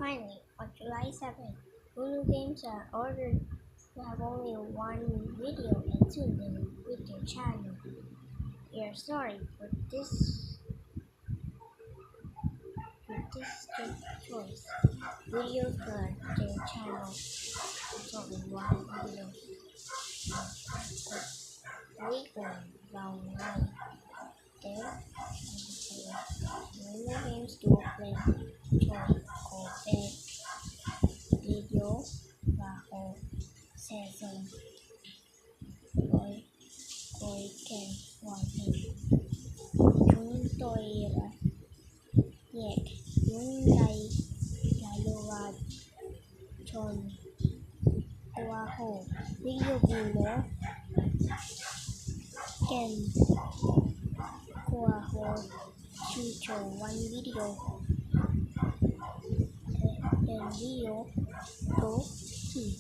Finally, on July 7th, Hulu Games are ordered to have only one video and soon they will quit their channel. We are sorry for this strict choice. Videos for their channel is only one video legal long line. There, Hulu Games to play choice của về video và hồ season với coi kênh hoàn thành. Chúng tôi nhạc những đây là Laura John qua hồ video nữa kênh qua hồ future one video kênh video số chỉ